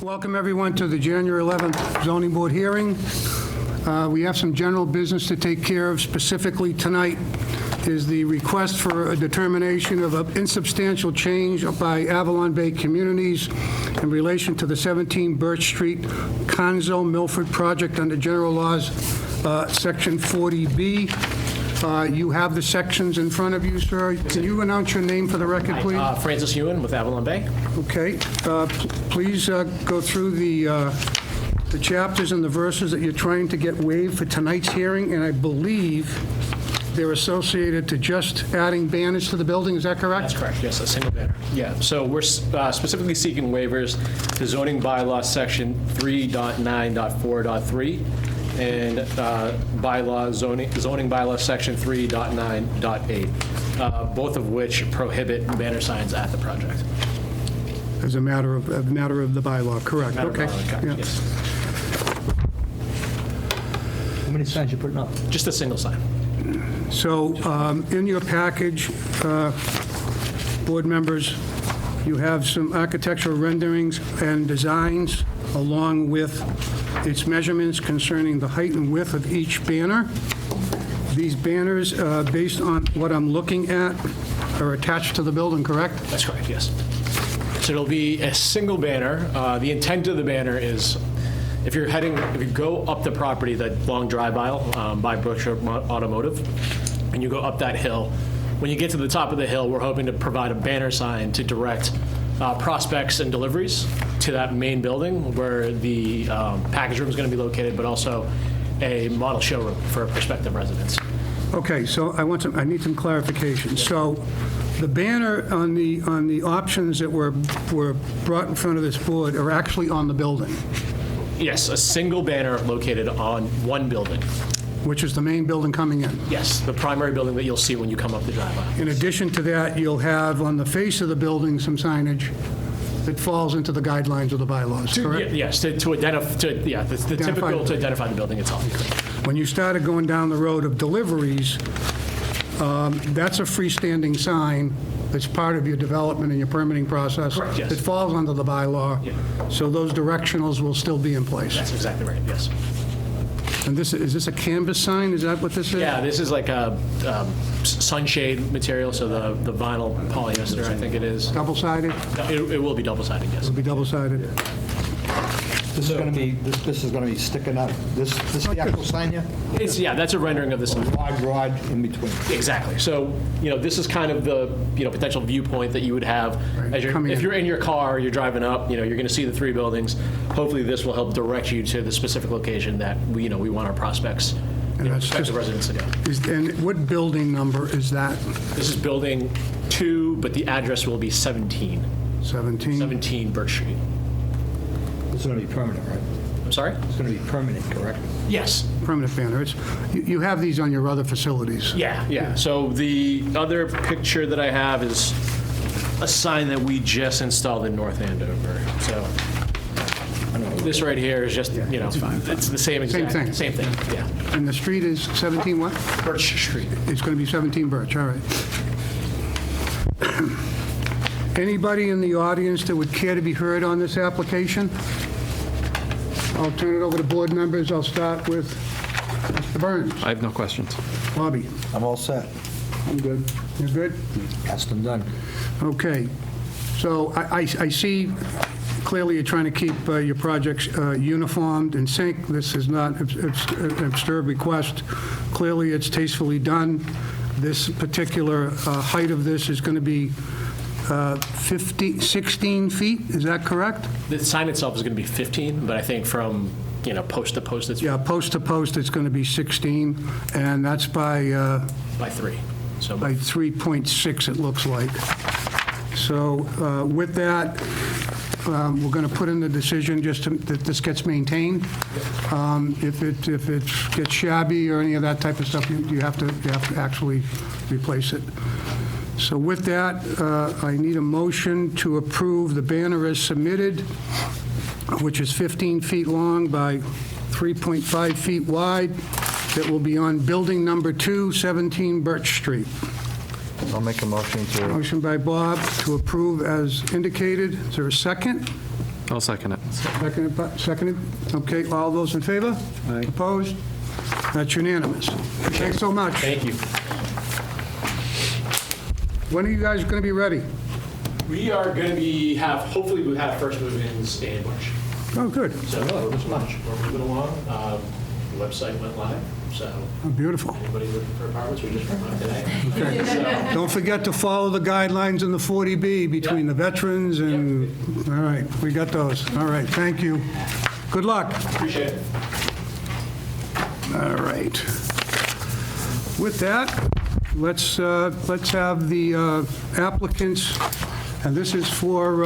Welcome, everyone, to the January 11th Zoning Board hearing. We have some general business to take care of. Specifically tonight is the request for a determination of an insubstantial change by Avalon Bay Communities in relation to the 17 Birch Street Conzo Milford project under General Laws, Section 40B. You have the sections in front of you, sir. Can you announce your name for the record, please? Francis Ewan with Avalon Bay. Okay. Please go through the chapters and the verses that you're trying to get waived for tonight's hearing, and I believe they're associated to just adding banners to the building. Is that correct? That's correct, yes, a single banner. Yeah, so we're specifically seeking waivers to zoning bylaw section 3.9.4.3 and zoning bylaw section 3.9.8, both of which prohibit banner signs at the project. As a matter of the bylaw, correct? Okay. Yeah. Yes. How many signs you putting up? Just a single sign. So in your package, board members, you have some architectural renderings and designs along with its measurements concerning the height and width of each banner. These banners, based on what I'm looking at, are attached to the building, correct? That's correct, yes. So it'll be a single banner. The intent of the banner is if you go up the property, that long drive aisle by Berkshire Automotive, and you go up that hill, when you get to the top of the hill, we're hoping to provide a banner sign to direct prospects and deliveries to that main building where the package room is going to be located, but also a model showroom for prospective residents. Okay, so I need some clarification. So the banner on the options that were brought in front of this board are actually on the building, Yes, a single banner located on one building. which is the main building coming in. Yes, the primary building that you'll see when you come up the drive aisle. In addition to that, you'll have on the face of the building some signage that falls into the guidelines of the bylaws, correct? Yes, to identify, the typical to identify the building itself. When you started going down the road of deliveries, that's a freestanding sign that's part of your development and your permitting process. Correct, yes. It falls under the bylaw. Yeah. So those directionals will still be in place. That's exactly right, yes. And is this a canvas sign? Is that what this is? Yeah, this is like a sunshade material, so the vinyl polyester, I think it is. Double-sided? It will be double-sided, yes. It'll be double-sided? This is going to be, this is going to be sticking out. This is the actual sign here? That's a rendering of this. Wide rod in between. Exactly. So, this is kind of the, potential viewpoint that you would have as if you're in your car, you're driving up, you're going to see the three buildings. Hopefully this will help direct you to the specific location that we want our prospects, prospective residents to go. And what building number is that? This is building 2, but the address will be 17. 17? 17 Birch Street. It's going to be permanent, right? I'm sorry? It's going to be permanent, correct? Yes. Permanent banner. You have these on your other facilities. Yeah. So the other picture that I have is a sign that we just installed in North Andover. So this right here is just, it's the same exact. thing. Same thing, yeah. And the street is 17 what? Birch Street. It's going to be 17 Birch, all right. Anybody in the audience that would care to be heard on this application? I'll turn it over to board members. I'll start with Mr. Burns. I have no questions. Bobby? I'm all set. I'm good. You're good? Asked and done. Okay. So I see clearly you're trying to keep your projects uniformed in sync. This is not an absurd request. Clearly, it's tastefully done. This particular height of this is going to be 16 feet, is that correct? The sign itself is going to be 15, but I think from, post to post, it's Yeah, post to post, it's going to be 16, and that's by by 3. So 3.6, it looks like. So with that, we're going to put in the decision just that this gets maintained. If it gets shabby or any of that type of stuff, you have to actually replace it. So with that, I need a motion to approve the banner as submitted, which is 15 feet long by 3.5 feet wide, that will be on building number 2, 17 Birch Street. I'll make a motion to... Motion by Bob to approve as indicated. Is there a second? I'll second it. Seconded? Okay, all those in favor? Aye. Opposed? That's unanimous. Thanks so much. Thank you. When are you guys going to be ready? We are going to hopefully we'll have first move-ins in March. Oh, good. So we're moving along. The website went live, so Oh, beautiful. anybody looking for apartments, we just went live today. So, Don't forget to follow the guidelines in the 40B between the veterans and, all right, we got those. All right, thank you. Good luck. appreciate it. All right. With that, let's have the applicants, and this is for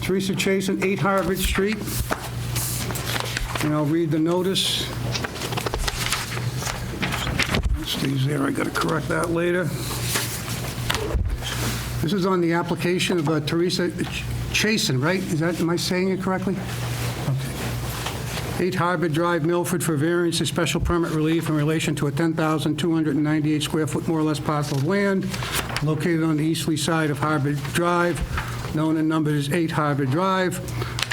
Teresa Chason, 8 Harvard Street. And I'll read the notice. It stays there, I got to correct that later. This is on the application of Teresa Chason, right? Am I saying it correctly? 8 Harvard Drive, Milford, for variance to special permit relief in relation to a 10,298 square foot, more or less, parcel of land located on the easterly side of Harvard Drive, known and numbered as 8 Harvard Drive.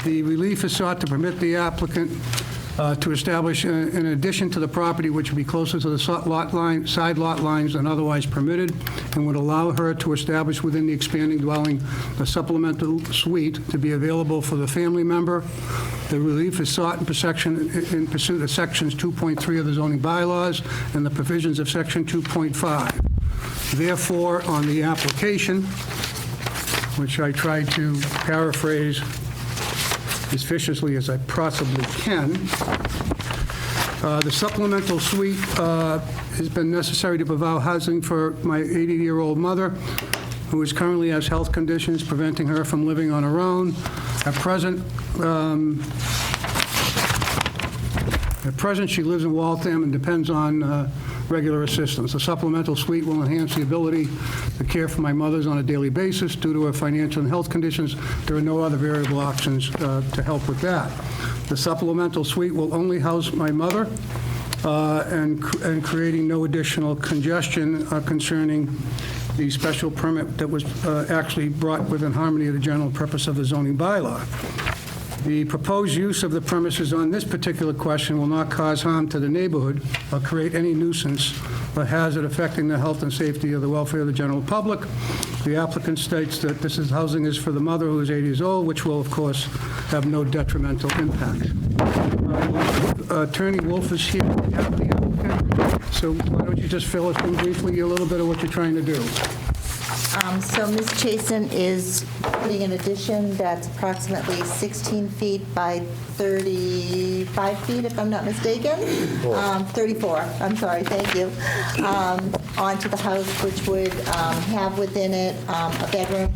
The relief is sought to permit the applicant to establish an addition to the property which would be closer to the side lot lines than otherwise permitted, and would allow her to establish within the expanding dwelling a supplemental suite to be available for the family member. The relief is sought in pursuit of Sections 2.3 of the zoning bylaws and the provisions of Section 2.5. Therefore, on the application, which I tried to paraphrase as viciously as I possibly can, the supplemental suite has been necessary to provide housing for my 80-year-old mother, who is currently has health conditions preventing her from living on her own. At present, she lives in Waltham and depends on regular assistance. The supplemental suite will enhance the ability to care for my mother on a daily basis. Due to her financial and health conditions, there are no other variable options to help with that. The supplemental suite will only house my mother and creating no additional congestion concerning the special permit that was actually brought within harmony of the general purpose of the zoning bylaw. The proposed use of the premises on this particular question will not cause harm to the neighborhood or create any nuisance or hazard affecting the health and safety or the welfare of the general public. The applicant states that this housing is for the mother, who is 80 years old, which will, of course, have no detrimental impact. Attorney Wolf is here on behalf of the applicant, so why don't you just fill us in briefly a little bit of what you're trying to do? So Ms. Chason is putting an addition that's approximately 16 feet by 35 feet, if I'm not mistaken. 34, I'm sorry, thank you. Onto the house, which would have within it a bedroom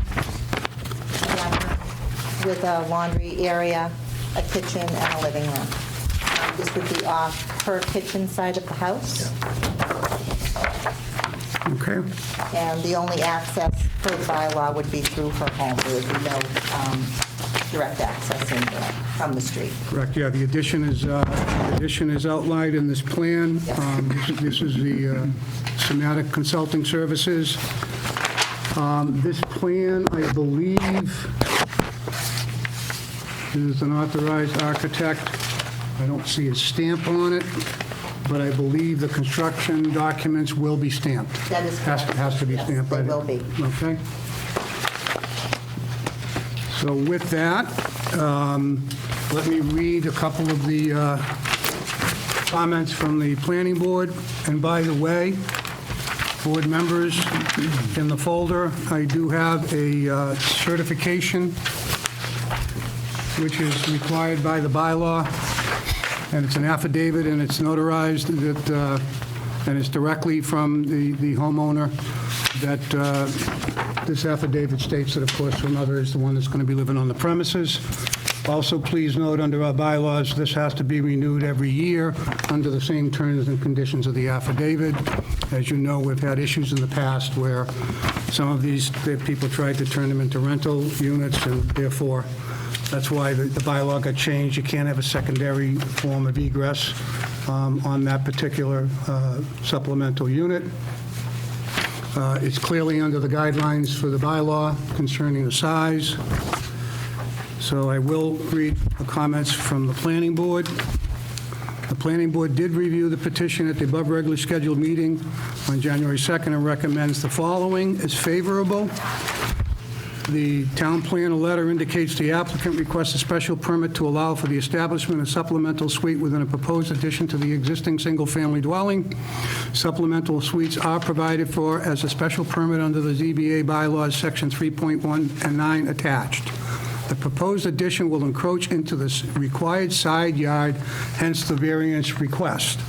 with a laundry area, a kitchen, and a living room. This would be off her kitchen side of the house. Okay. And the only access per bylaw would be through her home. There would be no direct access from the street. Correct, yeah, the addition is outlined in this plan. This is the Somatic Consulting Services. This plan, I believe, is an authorized architect. I don't see a stamp on it, but I believe the construction documents will be stamped. That is correct. Has to be Yes, stamped by they the... will be. Okay. So with that, let me read a couple of the comments from the planning board. And by the way, board members, in the folder, I do have a certification, which is required by the bylaw. And it's an affidavit, and it's notarized, and it's directly from the homeowner, that this affidavit states that, of course, her mother is the one that's going to be living on the premises. Also, please note, under our bylaws, this has to be renewed every year under the same terms and conditions of the affidavit. As you know, we've had issues in the past where some of these people tried to turn them into rental units, and therefore, that's why the bylaw got changed. You can't have a secondary form of egress on that particular supplemental unit. It's clearly under the guidelines for the bylaw concerning the size. So I will read the comments from the planning board. The planning board did review the petition at the above regularly scheduled meeting on January 2nd and recommends the following is favorable. The town planner letter indicates the applicant requests a special permit to allow for the establishment of supplemental suite within a proposed addition to the existing single-family dwelling. Supplemental suites are provided for as a special permit under the ZBA bylaws, section 3.1 and 9 attached. The proposed addition will encroach into the required side yard, hence the variance request.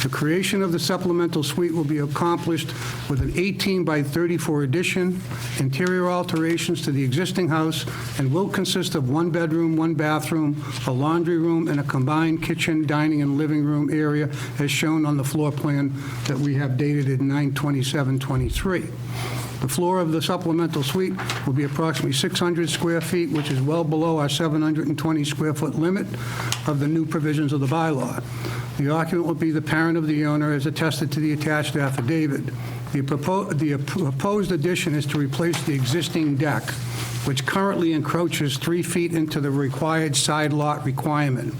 The creation of the supplemental suite will be accomplished with an 18 by 34 addition, interior alterations to the existing house, and will consist of one bedroom, one bathroom, a laundry room, and a combined kitchen, dining, and living room area as shown on the floor plan that we have dated in 9/27/23. The floor of the supplemental suite will be approximately 600 square feet, which is well below our 720 square foot limit of the new provisions of the bylaw. The occupant will be the parent of the owner as attested to the attached affidavit. The proposed addition is to replace the existing deck, which currently encroaches 3 feet into the required side lot requirement,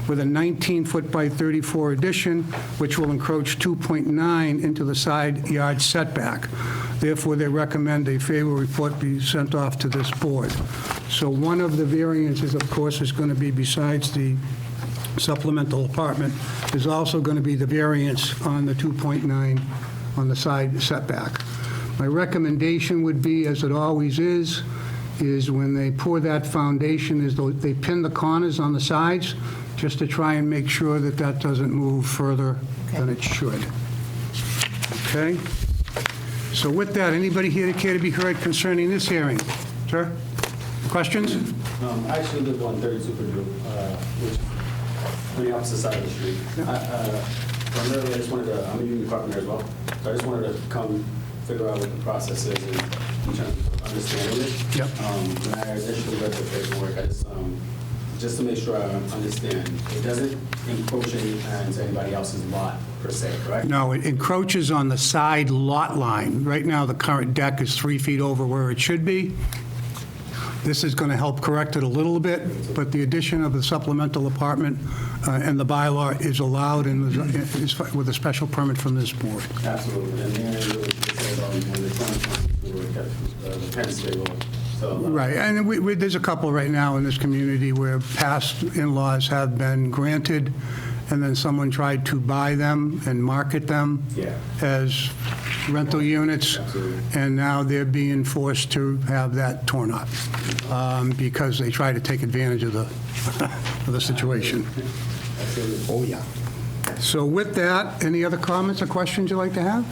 with a 19-foot by 34 addition, which will encroach 2.9 into the side yard setback. Therefore, they recommend a favorable report be sent off to this board. So one of the variances, of course, is going to be, besides the supplemental apartment, is also going to be the variance on the 2.9 on the side setback. My recommendation would be, as it always is when they pour that foundation, is they pin the corners on the sides, just to try and make sure that that doesn't move further than it should. Okay? So with that, anybody here care to be heard concerning this hearing? Sir? Questions? I actually live on 32 Purdue, which is on the opposite side of the street. Primarily, I just wanted to, I'm a union carpenter as well, so I just wanted to come figure out what the process is and in terms of understanding it. Yep. When I initially read the paperwork, I just to make sure I understand, it doesn't encroach into anybody else's lot per se, correct? No, it encroaches on the side lot line. Right now, the current deck is 3 feet over where it should be. This is going to help correct it a little bit, but the addition of the supplemental apartment and the bylaw is allowed and is with a special permit from this board. Absolutely. And then it says on the 20, the Penn State law. So, Right, and there's a couple right now in this community where past in-laws have been granted, and then someone tried to buy them and market them Yeah. as rental units, and now they're being forced to have that torn up because they try to take advantage of the of the situation. Oh, yeah. So with that, any other comments or questions you'd like to have?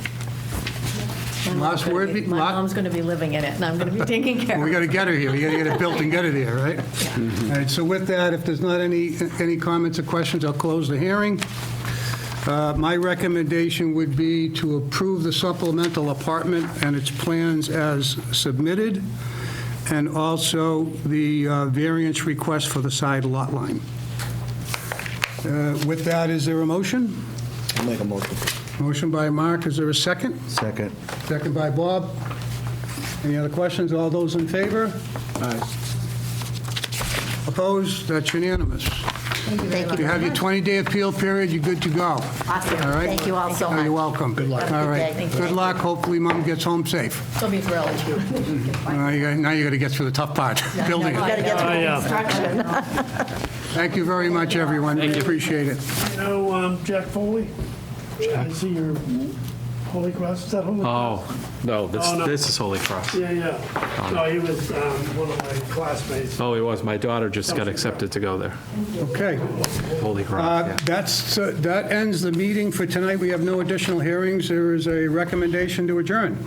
Last word? My mom's going to be living in it, and I'm going to be taking care of We it. got to get her here. We got to get it built and get it here, right? All right, so with that, if there's not any comments or questions, I'll close the hearing. My recommendation would be to approve the supplemental apartment and its plans as submitted, and also the variance request for the side lot line. With that, is there a motion? I'll make a motion. Motion by Mark, is there a second? Second. Second by Bob. Any other questions? All those in favor? Opposed? That's unanimous. Thank You have your 20-day appeal period, you're good to go. Awesome. All right? Thank you all so Oh, much. You're welcome. Good luck. Have a All good right. day. Thank Good luck. Hopefully, Mom gets home safe. She'll be thrilled. Now you got to get through the tough part, building Got to it. get through the construction. Thank you very much, everyone. We appreciate it. You know, Jack Foley? I see your Holy Cross, is that Holy Cross? Oh, no, Oh, no. this is Holy Cross. Yeah, yeah. No, he was one of my classmates. Oh, it was. My daughter just got accepted to go there. Okay. Holy Cross, yeah. That ends the meeting for tonight. We have no additional hearings. There is a recommendation to adjourn.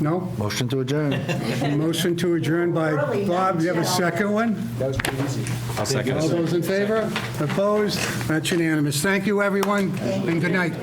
No? Motion to adjourn. Motion to adjourn by Bob. Do you have a second one? I'll second All it. those in favor? Opposed? That's unanimous. Thank you, everyone, and good night.